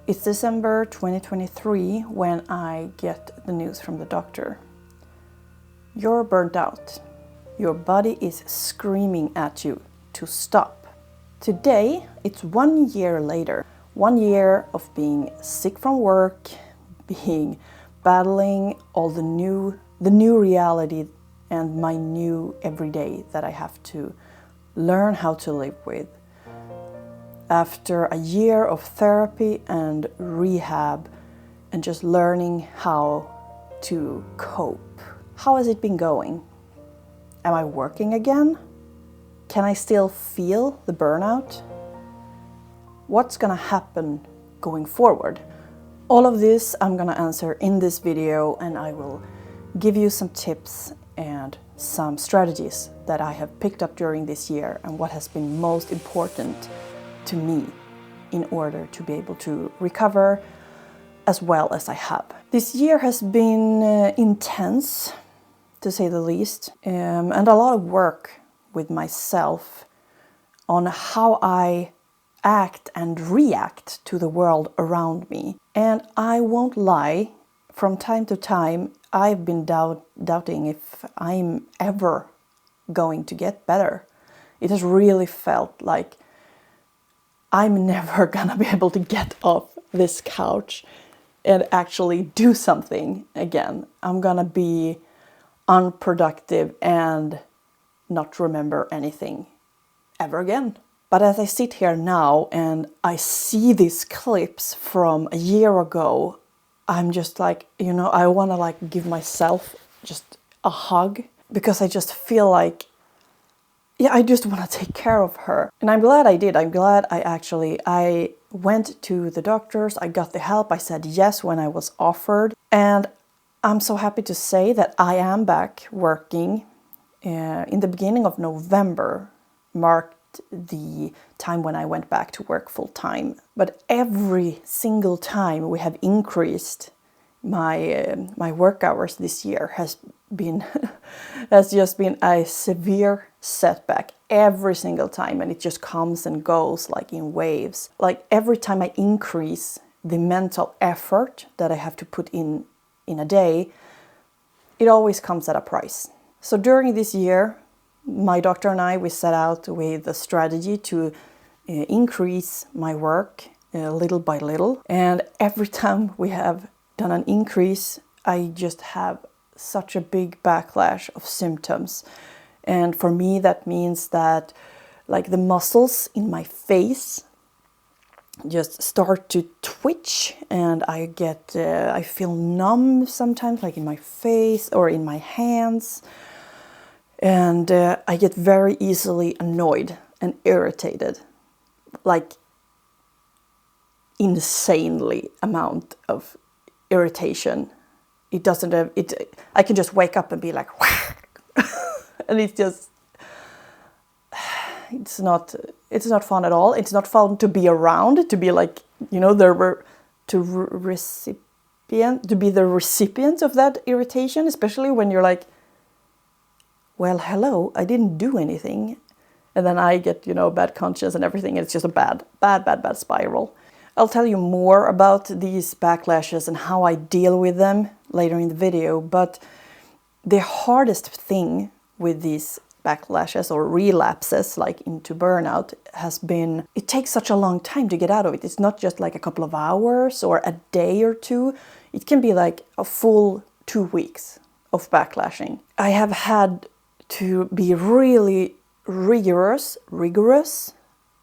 It's December 2023 when I get the news from the doctor. You're burnt out. Your body is screaming at you to stop. Today, it's 1 year later. 1 year of being sick from work, battling all the new reality and my new everyday that I have to learn how to live with. After a year of therapy and rehab and just learning how to cope. How has it been going? Am I working again? Can I still feel the burnout? What's gonna happen going forward? All of this I'm gonna answer in this video, and I will give you some tips and some strategies that I have picked up during this year and what has been most important to me in order to be able to recover as well as I have. This year has been intense, to say the least, and a lot of work with myself on how I act and react to the world around me. And I won't lie, from time to time I've been doubting if I'm ever going to get better. It has really felt like I'm never gonna be able to get off this couch and actually do something again. I'm gonna be unproductive and not remember anything ever again. But as I sit here now and I see these clips from a year ago, I'm just like, I wanna give myself just a hug, because I just feel like, I just want to take care of her. And I'm glad I did. I'm glad I went to the doctors. I got the help. I said yes when I was offered. And I'm so happy to say that I am back working. In the beginning of November marked the time when I went back to work full time. But every single time we have increased my work hours this year has just been a severe setback every single time, and it just comes and goes like in waves. Like every time I increase the mental effort that I have to put in a day, it always comes at a price. So during this year, my doctor and I, we set out with a strategy to increase my work little by little, and every time we have done an increase, I just have such a big backlash of symptoms. And for me, that means that the muscles in my face just start to twitch, and I feel numb sometimes, in my face or in my hands. And I get very easily annoyed and irritated, insanely amount of irritation. It doesn't have it. I can just wake up and be like, and it's not fun at all. It's not fun to be around, to be to be the recipient of that irritation, especially when you're like, well, hello, I didn't do anything, and then I get bad conscience and everything. And it's just a bad spiral. I'll tell you more about these backlashes and how I deal with them later in the video, but the hardest thing with these backlashes or relapses into burnout has been, it takes such a long time to get out of it. It's not just a couple of hours or a day or two. It can be a full 2 weeks of backlashing. I have had to be really rigorous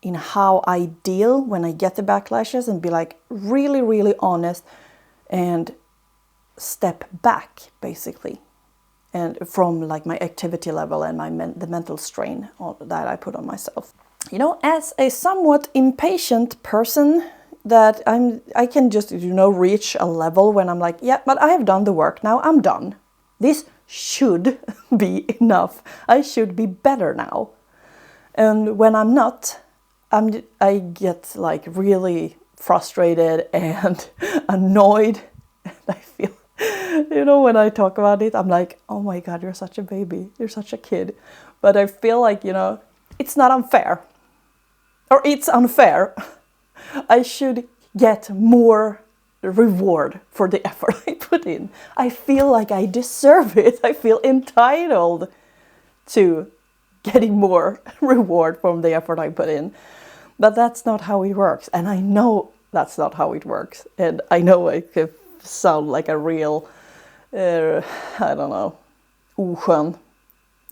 in how I deal when I get the backlashes, and be really, really honest and step back basically, and from my activity level and the mental strain that I put on myself. As a somewhat impatient person, that I can just reach a level when I'm yeah, but I have done the work, now I'm done. This should be enough. I should be better now. And when I'm not, I get really frustrated and annoyed. And I feel, when I talk about it, I'm like, oh my God, you're such a baby. You're such a kid. But I feel it's not unfair. Or it's unfair. I should get more reward for the effort I put in. I feel like I deserve it. I feel entitled to getting more reward from the effort I put in. But that's not how it works. And I know that's not how it works. And I know I could sound like a real, I don't know, oskön,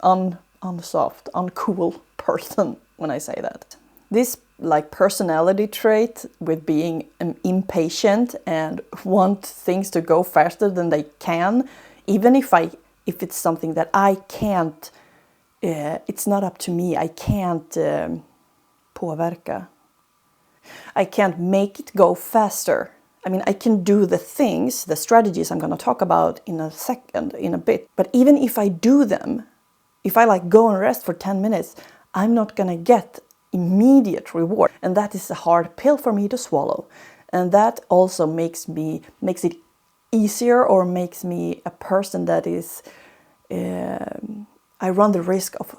unsoft, uncool person when I say that. This like personality trait with being impatient and want things to go faster than they can, even if it's something that I can't, it's not up to me. I can't påverka. I can't make it go faster. I mean, I can do the things, the strategies I'm going to talk about in a bit. But even if I do them, if I like go and rest for 10 minutes, I'm not going to get immediate reward. And that is a hard pill for me to swallow. And that also makes it easier, or makes me a person that is, I run the risk of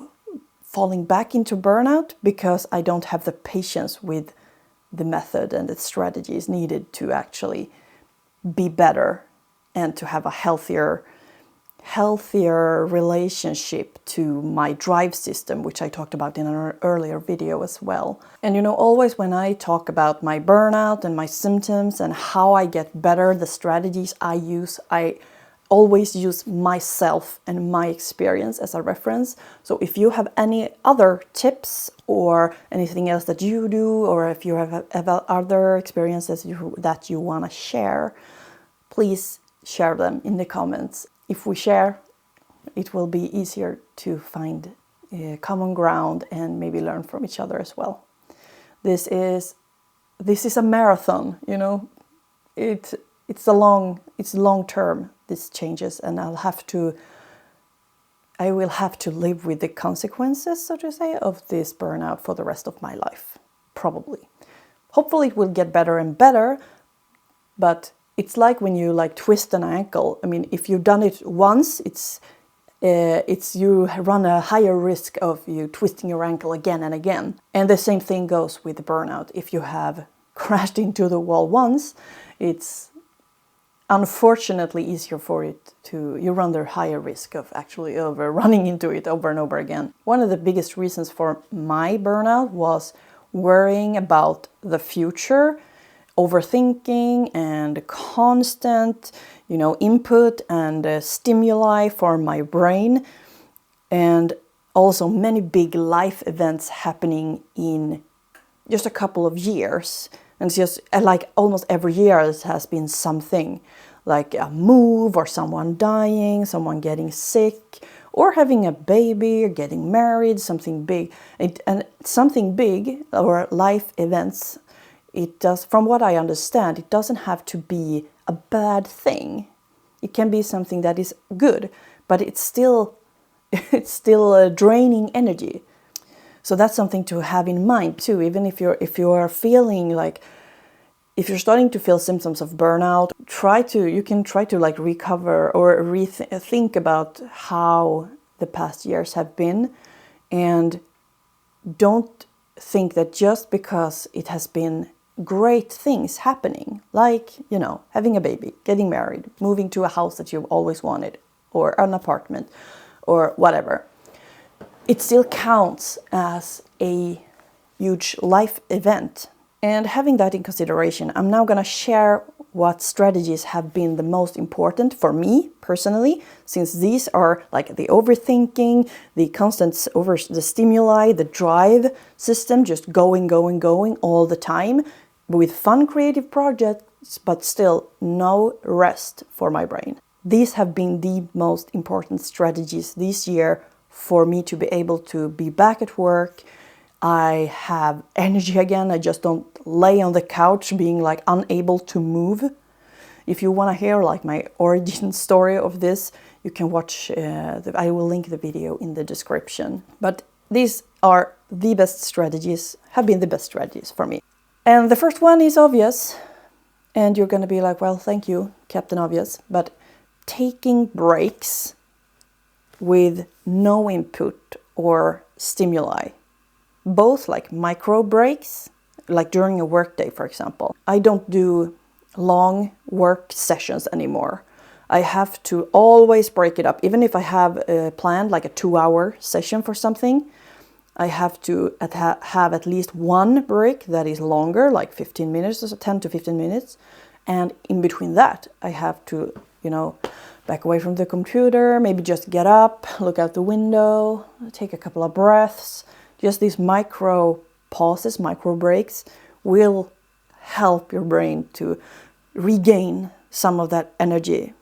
falling back into burnout because I don't have the patience with the method and the strategies needed to actually be better and to have a healthier relationship to my drive system, which I talked about in an earlier video as well. And always when I talk about my burnout and my symptoms and how I get better, the strategies I use, I always use myself and my experience as a reference. So if you have any other tips or anything else that you do, or if you have other experiences that you want to share, please share them in the comments. If we share, it will be easier to find common ground and maybe learn from each other as well. This is a marathon, it's long term, this changes, and I will have to live with the consequences, so to say, of this burnout for the rest of my life, probably. Hopefully it will get better and better, but it's like when you twist an ankle. I mean, if you've done it once, it's you run a higher risk of you twisting your ankle again and again. And the same thing goes with the burnout. If you have crashed into the wall once, it's unfortunately easier for it you run the higher risk of actually running into it over and over again. One of the biggest reasons for my burnout was worrying about the future, overthinking and constant, input and stimuli for my brain, and also many big life events happening in just a couple of years. And it's just like almost every year it has been something, like a move or someone dying, someone getting sick, or having a baby or getting married, something big. And something big or life events, it does, from what I understand, it doesn't have to be a bad thing. It can be something that is good, but it's still draining energy. So that's something to have in mind too. Even if you're feeling like, if you're starting to feel symptoms of burnout, you can try to recover or think about how the past years have been, and don't think that just because it has been great things happening, like, having a baby, getting married, moving to a house that you've always wanted, or an apartment, or whatever, it still counts as a huge life event. And having that in consideration, I'm now going to share what strategies have been the most important for me personally, since these are like the overthinking, the constant the stimuli, the drive system, just going all the time with fun creative projects, but still no rest for my brain. These have been the most important strategies this year for me to be able to be back at work. I have energy again. I just don't lay on the couch being unable to move. If you want to hear my origin story of this, you can watch, I will link the video in the description. But these are the best strategies, have been the best strategies for me. And the first one is obvious. And you're going to be like, well, thank you, Captain Obvious. But taking breaks with no input or stimuli. Both micro breaks like during a work day, for example. I don't do long work sessions anymore. I have to always break it up. Even if I have planned like a 2-hour session for something, I have to have at least one break that is longer, like 15 minutes, or 10 to 15 minutes. And in between that, I have to, back away from the computer, maybe just get up, look out the window, take a couple of breaths. Just these micro pauses, micro breaks will help your brain to regain some of that energy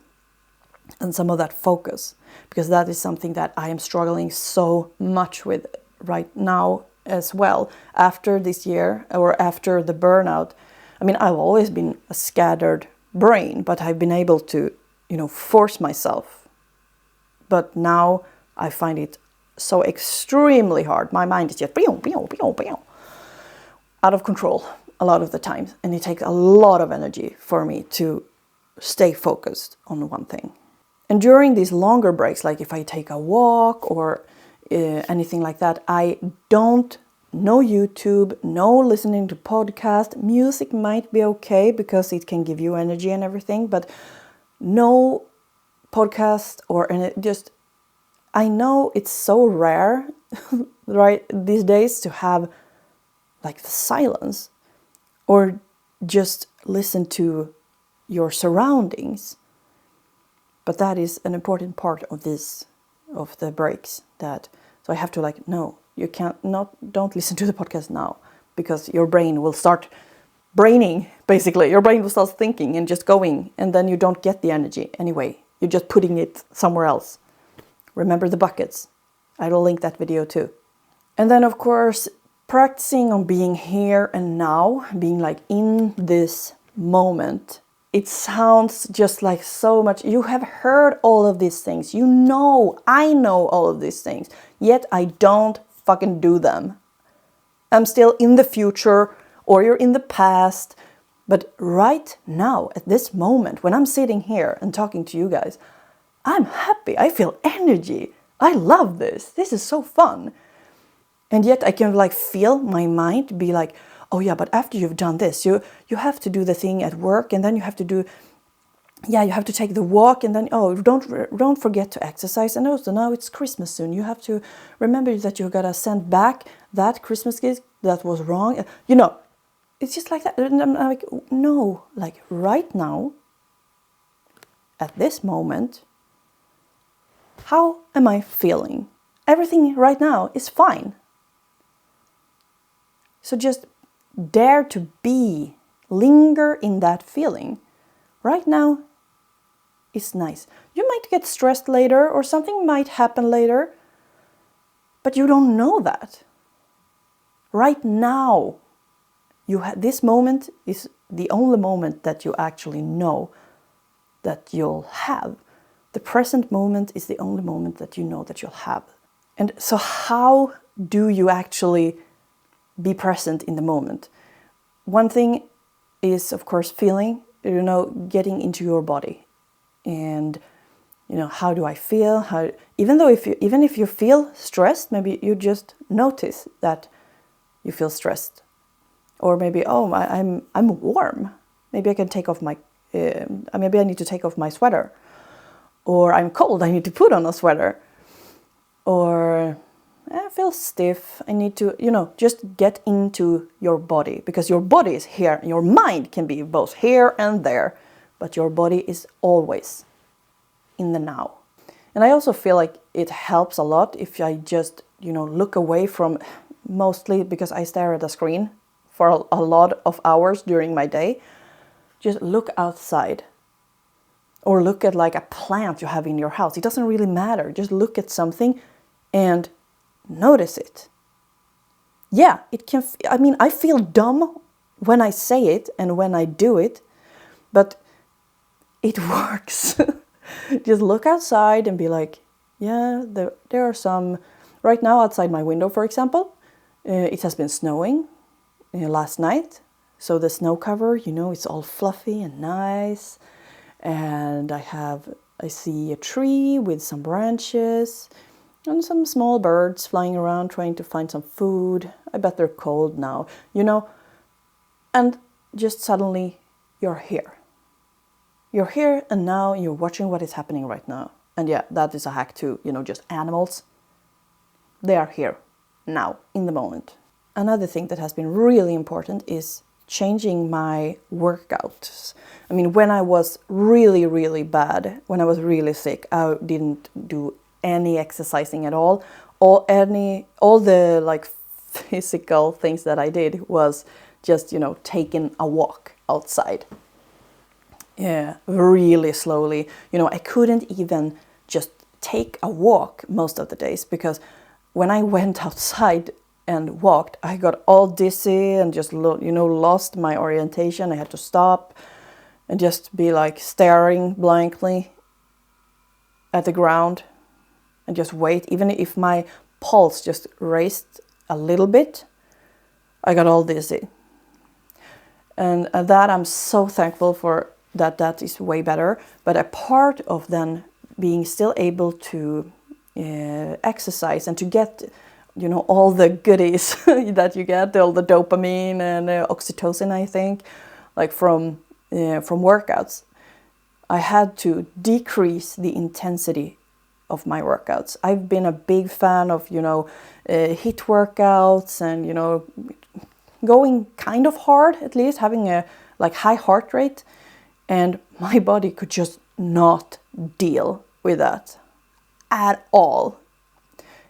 and some of that focus, because that is something that I am struggling so much with right now as well. After this year, or after the burnout, I've always been a scattered brain, but I've been able to, force myself. But now I find it so extremely hard. My mind is just out of control a lot of the time, and it takes a lot of energy for me to stay focused on one thing. And during these longer breaks, like if I take a walk or anything like that, I don't, no YouTube, no listening to podcast. Music might be okay because it can give you energy and everything, but no podcast or just, I know it's so rare right these days to have like the silence or just listen to your surroundings. But that is an important part of the breaks. So I have to no, you don't listen to the podcast now, because your brain will start braining, basically. Your brain will start thinking and just going, and then you don't get the energy anyway. You're just putting it somewhere else. Remember the buckets. I will link that video too. And then of course, practicing on being here and now, being in this moment. It sounds just like so much. You have heard all of these things. I know all of these things. Yet I don't fucking do them. I'm still in the future, or you're in the past. But right now, at this moment, when I'm sitting here and talking to you guys, I'm happy. I feel energy. I love this. This is so fun. And yet I can feel my mind be like, oh yeah, but after you've done this, you have to do the thing at work, and then you have to do, you have to take the walk, and then, don't forget to exercise. And also now it's Christmas soon. You have to remember that you gotta send back that Christmas gift that was wrong. It's just like that. And I'm like, no, right now, at this moment, how am I feeling? Everything right now is fine. So just dare to linger in that feeling. Right now, it's nice. You might get stressed later, or something might happen later, but you don't know that. Right now, this moment is the only moment that you actually know that you'll have. The present moment is the only moment that you know that you'll have. And so how do you actually be present in the moment? One thing is, of course, feeling, getting into your body. And, how do I feel? Even if you feel stressed, maybe you just notice that you feel stressed. Or maybe, I'm warm. Maybe I can take off maybe I need to take off my sweater. Or I'm cold, I need to put on a sweater. Or I feel stiff. I need to, just get into your body, because your body is here. Your mind can be both here and there, but your body is always in the now. And I also feel like it helps a lot if I just, look away from, mostly because I stare at a screen for a lot of hours during my day. Just look outside. Or look at a plant you have in your house. It doesn't really matter. Just look at something and notice it. Yeah, it can. I feel dumb when I say it and when I do it, but it works. Just look outside and be like, yeah, there are some. Right now, outside my window, for example, it has been snowing last night. So the snow cover, it's all fluffy and nice. And I see a tree with some branches. And some small birds flying around trying to find some food. I bet they're cold now. And just suddenly you're here. You're here and now you're watching what is happening right now. And yeah, that is a hack too, just animals. They are here now, in the moment. Another thing that has been really important is changing my workouts. I mean, when I was really, really bad, when I was really sick, I didn't do any exercising at all. All the like physical things that I did was just, taking a walk outside. Yeah, really slowly. I couldn't even just take a walk most of the days, because when I went outside and walked, I got all dizzy and just, lost my orientation. I had to stop and just be like staring blankly at the ground and just wait. Even if my pulse just raised a little bit, I got all dizzy. And that I'm so thankful for, that is way better. But a part of then being still able to exercise and to get, all the goodies that you get, all the dopamine and oxytocin, I think, like from workouts, I had to decrease the intensity of my workouts. I've been a big fan of, HIIT workouts and, going kind of hard, at least having a high heart rate. And my body could just not deal with that at all.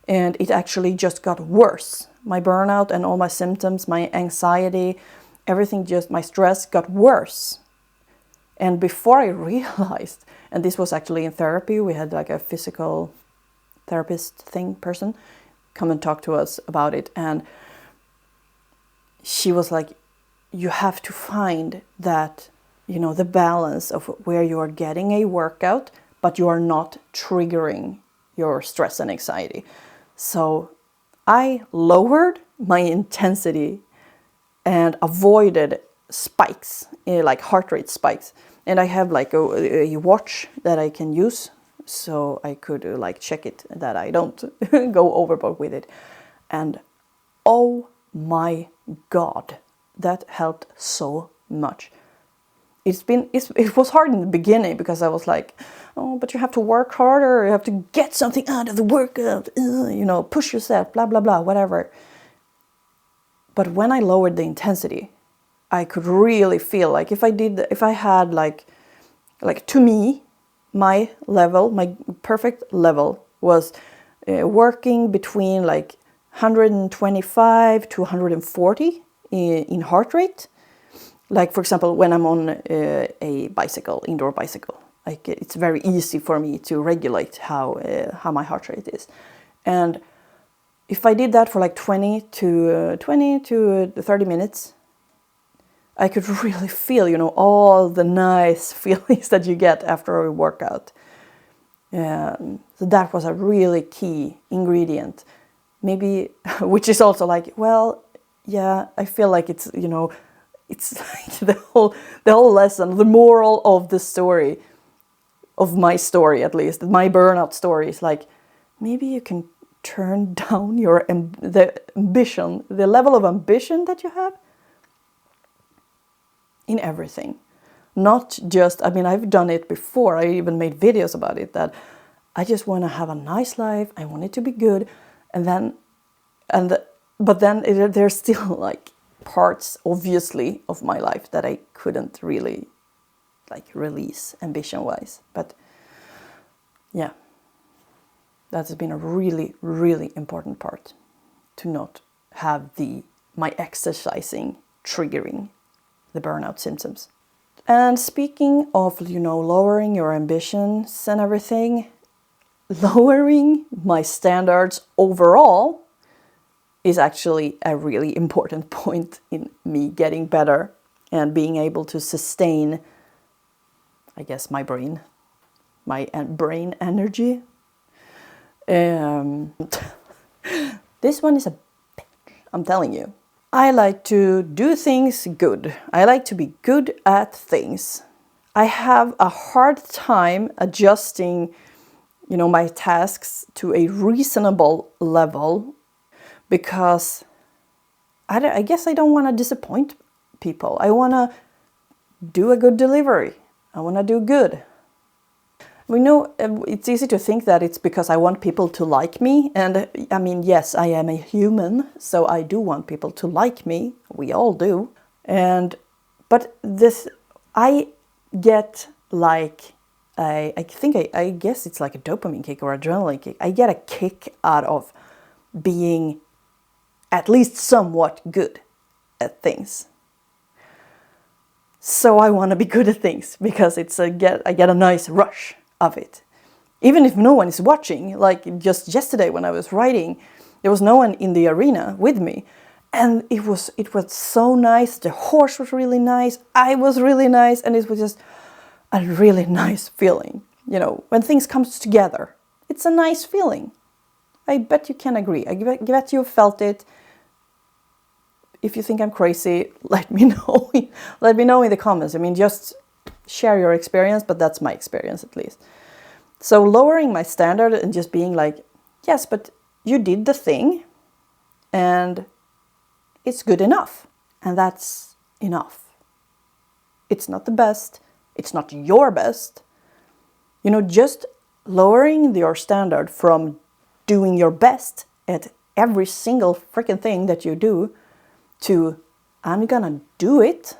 And it actually just got worse. My burnout and all my symptoms, my anxiety, everything, just my stress got worse. And before I realized, and this was actually in therapy, we had like a physical therapist person come and talk to us about it. And she was like, you have to find that, the balance of where you are getting a workout, but you are not triggering your stress and anxiety. So I lowered my intensity and avoided spikes, like heart rate spikes. And I have like a watch that I can use, so I could check it, that I don't go overboard with it. And oh my God, that helped so much. It was hard in the beginning, because I was like, oh, but you have to work harder, you have to get something out of the workout, push yourself, blah, blah, blah, whatever. But when I lowered the intensity, I could really feel like if I had like to me, my level, my perfect level was working between 125 to 140 in heart rate. Like, for example, when I'm on a bicycle, indoor bicycle, it's very easy for me to regulate how my heart rate is. And if I did that for 20 to 30 minutes, I could really feel, all the nice feelings that you get after a workout. So that was a really key ingredient. Maybe, which is also I feel like it's, it's like the whole lesson, the moral of the story, of my story at least, my burnout story, is maybe you can turn down the ambition, the level of ambition that you have in everything. Not just, I've done it before, I even made videos about it, that I just want to have a nice life, I want it to be good, but then there's still parts, obviously, of my life that I couldn't really release ambition-wise. But yeah, that has been a really, really important part, to not have my exercising triggering the burnout symptoms. And speaking of, lowering your ambitions and everything, lowering my standards overall is actually a really important point in me getting better and being able to sustain, I guess, my brain energy. This one is a bitch, I'm telling you. I like to do things good. I like to be good at things. I have a hard time adjusting, my tasks to a reasonable level, because I guess I don't want to disappoint people. I want to do a good delivery. I want to do good. We know it's easy to think that it's because I want people to like me. And I mean, yes, I am a human, so I do want people to like me. We all do. But I get like, I guess it's like a dopamine kick or adrenaline kick. I get a kick out of being at least somewhat good at things. So I want to be good at things because I get a nice rush of it. Even if no one is watching, like just yesterday when I was writing, there was no one in the arena with me. And it was so nice. The horse was really nice. I was really nice. And it was just a really nice feeling. You know, when things come together, it's a nice feeling. I bet you can agree. I bet you felt it. If you think I'm crazy, let me know. Let me know in the comments. I mean, just share your experience, but that's my experience at least. So lowering my standard and just being like, yes, but you did the thing and it's good enough. And that's enough. It's not the best. It's not your best. You know, just lowering your standard from doing your best at every single freaking thing that you do to I'm gonna do it,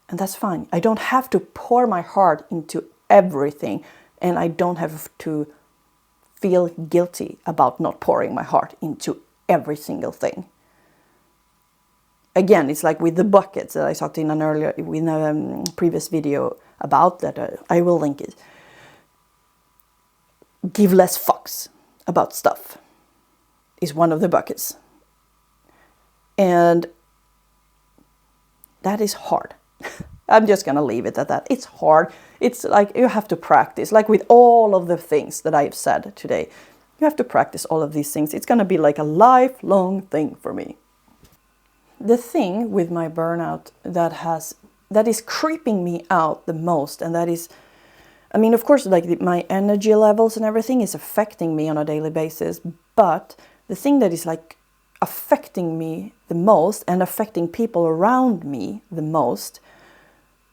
and that's fine. I don't have to pour my heart into everything, and I don't have to feel guilty about not pouring my heart into every single thing. Again, it's like with the buckets that I talked in a previous video about that. I will link it. Give less fucks about stuff is one of the buckets. And that is hard. I'm just going to leave it at that. It's hard. It's like you have to practice. Like with all of the things that I've said today, you have to practice all of these things. It's going to be like a lifelong thing for me. The thing with my burnout that is creeping me out the most, and that is, I mean, of course, like my energy levels and everything is affecting me on a daily basis, but the thing that is like affecting me the most and affecting people around me the most,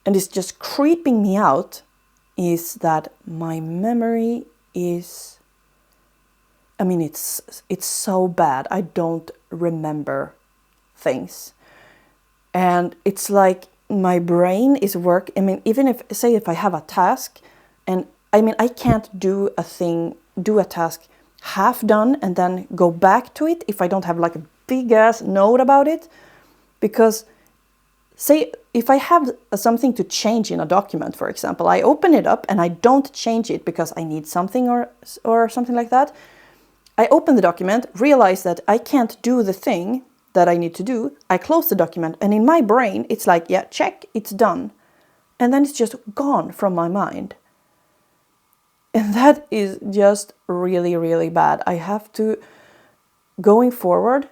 and is just creeping me out, is that my memory is, I mean, it's so bad. I don't remember things. And it's like my brain is I mean, even if I have a task, and I mean, I can't do a task half done and then go back to it if I don't have like a big ass note about it. Because say if I have something to change in a document, for example, I open it up and I don't change it because I need something or something like that. I open the document, realize that I can't do the thing that I need to do. I close the document, and in my brain it's like, yeah, check, it's done. And then it's just gone from my mind. And that is just really, really bad. I have to, going forward,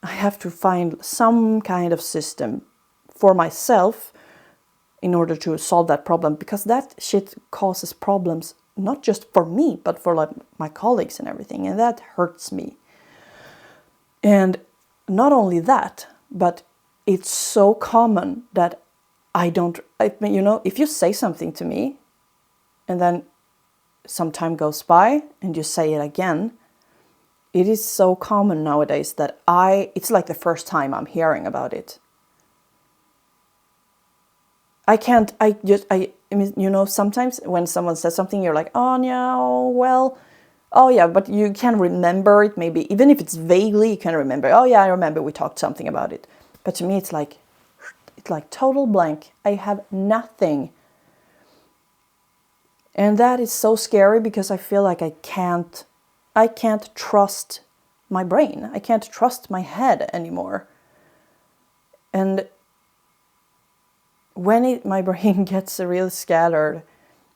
I have to find some kind of system for myself in order to solve that problem, because that shit causes problems, not just for me, but for like my colleagues and everything. And that hurts me. And not only that, but it's so common that I mean, you know, if you say something to me and then some time goes by and you say it again, it is so common nowadays that it's like the first time I'm hearing about it. I mean, you know, sometimes when someone says something, you're like, oh no, well, oh yeah, but you can remember it maybe, even if it's vaguely, you can remember, oh yeah, I remember we talked something about it. But to me, it's like total blank. I have nothing. And that is so scary, because I feel like I can't trust my brain. I can't trust my head anymore. And when my brain gets real scattered,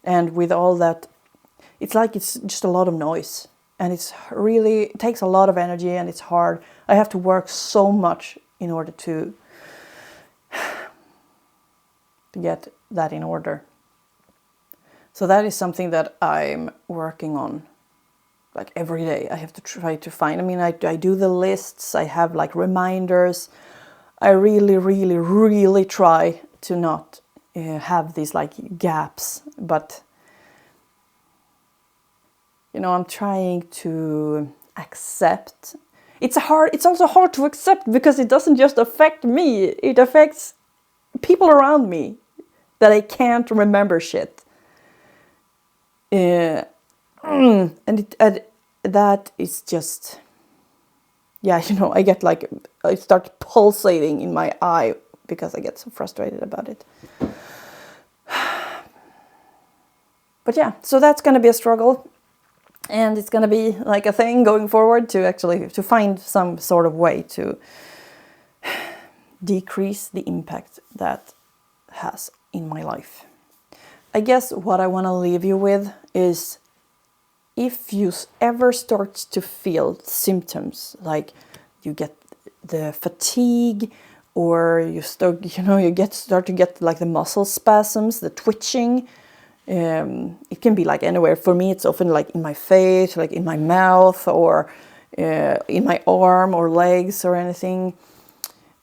and with all that, it's like it's just a lot of noise, and it takes a lot of energy, and it's hard. I have to work so much in order to get that in order. So that is something that I'm working on, like every day. I have to try to find, I mean, I do the lists, I have like reminders, I really, really, really try to not have these like gaps, but I'm trying to accept. It's also hard to accept because it doesn't just affect me, it affects people around me, that I can't remember shit. And that is just, I get like, I start pulsating in my eye because I get so frustrated about it. But yeah, so that's going to be a struggle. And it's going to be like a thing going forward to find some sort of way to decrease the impact that has in my life. I guess what I want to leave you with is, if you ever start to feel symptoms, like you get the fatigue, or you start to get like the muscle spasms, the twitching. It can be like anywhere. For me, it's often like in my face, like in my mouth, or in my arm or legs or anything.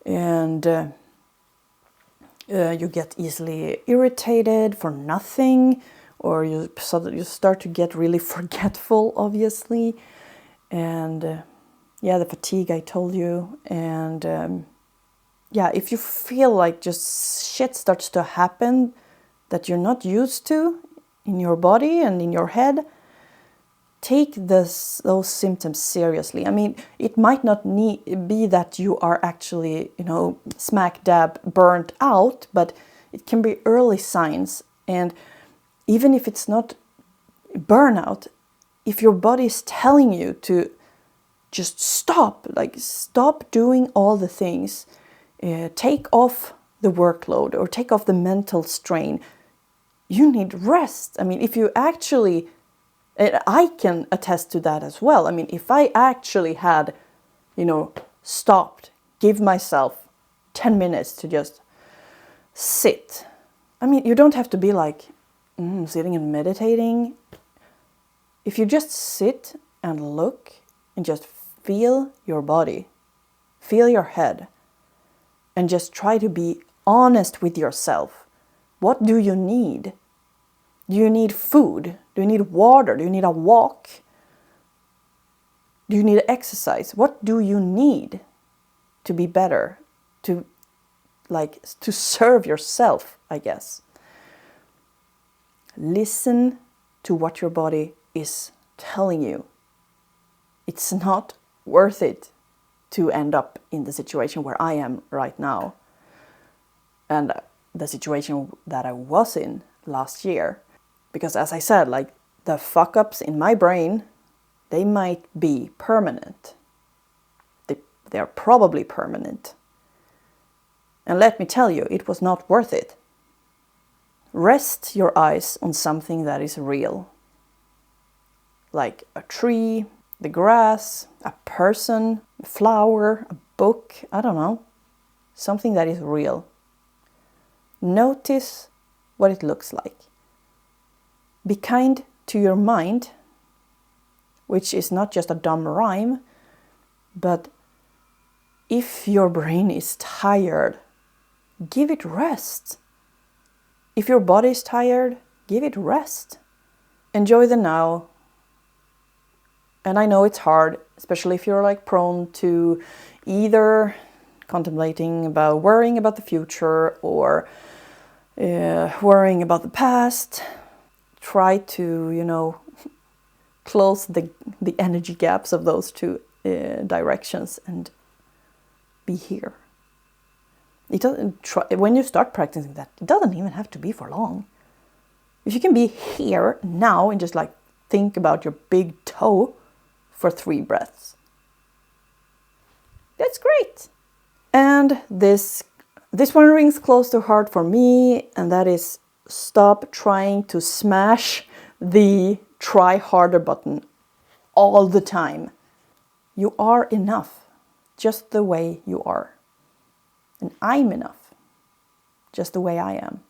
And you get easily irritated for nothing, or you start to get really forgetful, obviously. And the fatigue I told you. And if you feel like just shit starts to happen that you're not used to in your body and in your head, take those symptoms seriously. I mean, it might not be that you are actually, smack dab burnt out, but it can be early signs. And even if it's not burnout, if your body is telling you to just stop doing all the things, take off the workload or take off the mental strain, you need rest. I mean, if you actually, and I can attest to that as well. I mean, if I actually had, stopped, give myself 10 minutes to just sit. I mean, you don't have to be like sitting and meditating. If you just sit and look and just feel your body, feel your head, and just try to be honest with yourself. What do you need? Do you need food? Do you need water? Do you need a walk? Do you need exercise? What do you need to be better? To serve yourself, I guess. Listen to what your body is telling you. It's not worth it to end up in the situation where I am right now, and the situation that I was in last year. Because as I said, like, the fuck-ups in my brain, they might be permanent. They're probably permanent. And let me tell you, it was not worth it. Rest your eyes on something that is real. Like a tree, the grass, a person, a flower, a book, I don't know. Something that is real. Notice what it looks like. Be kind to your mind, which is not just a dumb rhyme, but if your brain is tired, give it rest. If your body is tired, give it rest. Enjoy the now. And I know it's hard, especially if you're like prone to either contemplating about worrying about the future or worrying about the past. Try to, close the energy gaps of those two directions and be here. It doesn't when you start practicing that, it doesn't even have to be for long. If you can be here now and just like think about your big toe for 3 breaths, that's great. And this one rings close to heart for me, and that is, stop trying to smash the try harder button all the time. You are enough, just the way you are. And I'm enough, just the way I am.